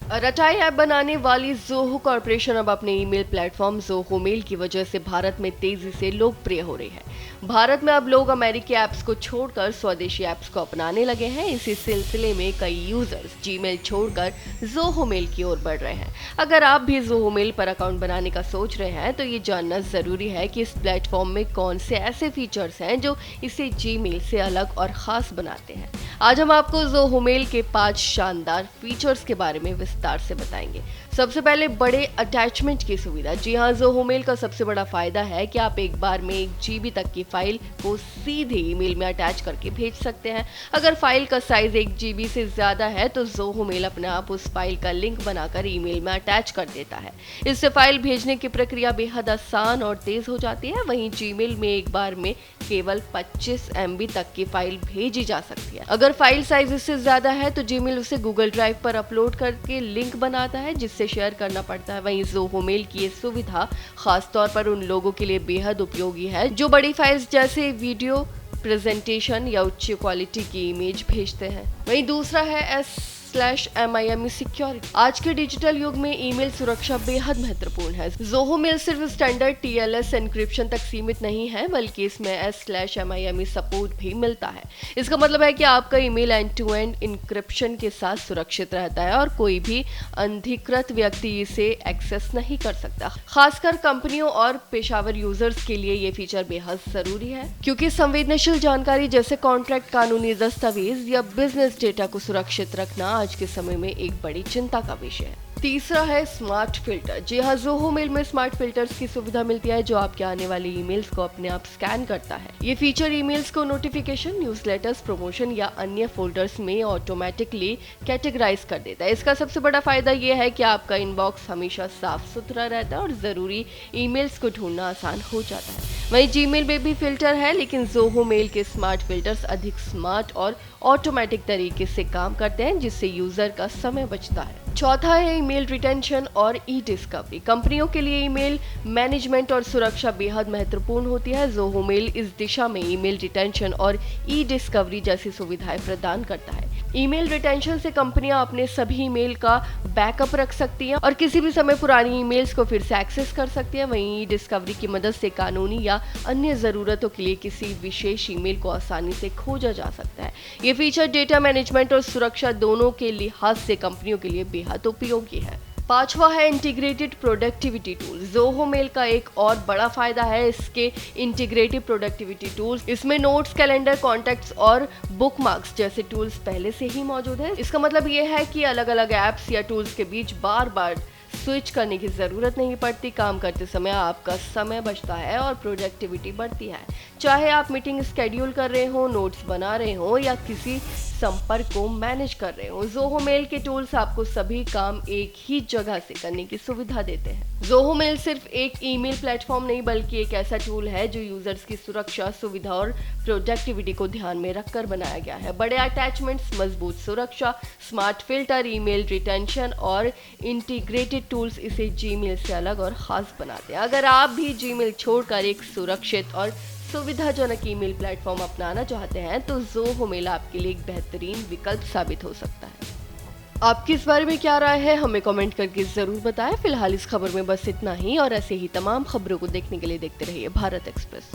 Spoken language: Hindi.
रटाई ऐप बनाने वाली ज़ोहो कॉरपोरेशन अब अपने ईमेल प्लेटफॉर्म ज़ोहो मेल की वजह से भारत में तेजी से लोकप्रिय हो रही है। भारत में अब लोग अमेरिकी ऐप्स को छोड़कर स्वदेशी ऐप्स को अपनाने लगे हैं। इसी सिलसिले में कई यूजर्स जीमेल छोड़कर ज़ोहो मेल की ओर बढ़ रहे हैं। अगर आप भी ज़ोहो मेल पर अकाउंट बनाने का सोच रहे हैं तो ये जानना जरूरी है कि इस प्लेटफॉर्म में कौन से ऐसे फीचर्स हैं जो इसे जीमेल से अलग और खास बनाते हैं। आज हम आपको ज़ोहो मेल के 5 शानदार फीचर्स के बारे में विस्तार से बताएंगे। सबसे पहले बड़े अटैचमेंट की सुविधा। जी हाँ, ज़ोहो मेल का सबसे बड़ा फायदा है कि आप एक बार में 1 GB तक की फाइल को सीधे ईमेल में अटैच करके भेज सकते हैं। अगर फाइल का साइज 1 GB से ज्यादा है तो ज़ोहो मेल अपने आप उस फाइल का लिंक बनाकर ईमेल में अटैच कर देता है। इससे फाइल भेजने की प्रक्रिया बेहद आसान और तेज हो जाती है। वहीं जीमेल में एक बार में केवल 25 MB तक की फाइल भेजी जा सकती है। अगर फाइल साइज इससे ज्यादा है तो जीमेल उसे गूगल ड्राइव पर अपलोड करके लिंक बनाता है जिससे शेयर करना पड़ता है। वहीं ज़ोहो मेल की ये सुविधा खास तौर पर उन लोगों के लिए बेहद उपयोगी है जो बड़ी फाइल्स जैसे वीडियो प्रेजेंटेशन या उच्च क्वालिटी की इमेज भेजते हैं। वहीं दूसरा है S/MIME सिक्योरिटी। आज के डिजिटल युग में ईमेल सुरक्षा बेहद महत्वपूर्ण है। ज़ोहो मेल सिर्फ स्टैंडर्ड TLS एन्क्रिप्शन तक सीमित नहीं है बल्कि इसमें S/MIME सपोर्ट भी मिलता है। इसका मतलब है कि आपका email end to end encryption के साथ सुरक्षित रहता है और कोई भी अनधिकृत व्यक्ति इसे एक्सेस नहीं कर सकता। खासकर कंपनियों और पेशावर यूजर्स के लिए ये फीचर बेहद जरूरी है क्योंकि संवेदनशील जानकारी जैसे कॉन्ट्रैक्ट, कानूनी दस्तावेज या बिजनेस डेटा को सुरक्षित रखना आज के समय में एक बड़ी चिंता का विषय है। तीसरा है स्मार्ट फिल्टर। जी हाँ, ज़ोहो मेल में स्मार्ट फिल्टर्स की सुविधा मिलती है जो आपके आने वाले ईमेल्स को अपने आप स्कैन करता है। ये फीचर ईमेल्स को नोटिफिकेशन, न्यूज़लेटर्स, प्रमोशन या अन्य फोल्डर्स में ऑटोमेटिकली कैटेगराइज कर देता है। इसका सबसे बड़ा फायदा ये है कि आपका इनबॉक्स हमेशा साफ सुथरा रहता है और जरूरी ईमेल्स को ढूंढना आसान हो जाता है। वहीं जीमेल में भी फिल्टर है लेकिन ज़ोहो मेल के स्मार्ट फिल्टर्स अधिक स्मार्ट और ऑटोमेटिक तरीके से काम करते हैं जिससे यूजर का समय बचता है। चौथा है ईमेल रिटेंशन और ई डिस्कवरी। कंपनियों के लिए ईमेल मैनेजमेंट और सुरक्षा बेहद महत्वपूर्ण होती है। ज़ोहो मेल इस दिशा में ईमेल रिटेंशन और ई डिस्कवरी जैसी सुविधाएं प्रदान करता है। ईमेल रिटेंशन से कंपनियां अपने सभी ईमेल का बैकअप रख सकती हैं और किसी भी समय पुरानी ईमेल्स को फिर से एक्सेस कर सकती हैं। वहीं ई डिस्कवरी की मदद से कानूनी या अन्य ज़रूरतों के लिए किसी विशेष ईमेल को आसानी से खोजा जा सकता है। ये फीचर डेटा मैनेजमेंट और सुरक्षा दोनों के लिहाज से कंपनियों के लिए बेहद उपयोगी है। पांचवा है integrated productivity tool. Zoho mail का एक और बड़ा फायदा है इसके इंटीग्रेटेड प्रोडक्टिविटी टूल्स। इसमें नोट्स, कैलेंडर, कॉन्टैक्ट्स और बुकमार्क्स जैसे टूल्स पहले से ही मौजूद है। इसका मतलब ये है कि अलग अलग ऐप्स या टूल्स के बीच बार बार स्विच करने की ज़रूरत नहीं पड़ती। काम करते समय आपका समय बचता है और प्रोडक्टिविटी बढ़ती है। चाहे आप मीटिंग स्केड्यूल कर रहे हो, नोट्स बना रहे हो या किसी संपर्क को मैनेज कर रहे हो, ज़ोहो मेल के टूल्स आपको सभी काम एक ही जगह से करने की सुविधा देते हैं। ज़ोहो मेल सिर्फ एक ईमेल प्लेटफॉर्म नहीं बल्कि एक ऐसा टूल है जो यूजर्स की सुरक्षा, सुविधा और प्रोडक्टिविटी को ध्यान में रखकर बनाया गया है। बड़े अटैचमेंट्स, मजबूत सुरक्षा, स्मार्ट फिल्टर, ईमेल रिटेंशन और इंटीग्रेटेड टूल्स इसे जीमेल से अलग और खास बनाते हैं। अगर आप भी जीमेल छोड़कर एक सुरक्षित और सुविधाजनक ईमेल प्लेटफॉर्म अपनाना चाहते हैं तो ज़ोहो मेल आपके लिए एक बेहतरीन विकल्प साबित हो सकता है। आपकी इस बारे में क्या राय है, हमें कमेंट करके जरूर बताएं। फिलहाल इस खबर में बस इतना ही और ऐसे ही तमाम खबरों को देखने के लिए देखते रहिए भारत एक्सप्रेस।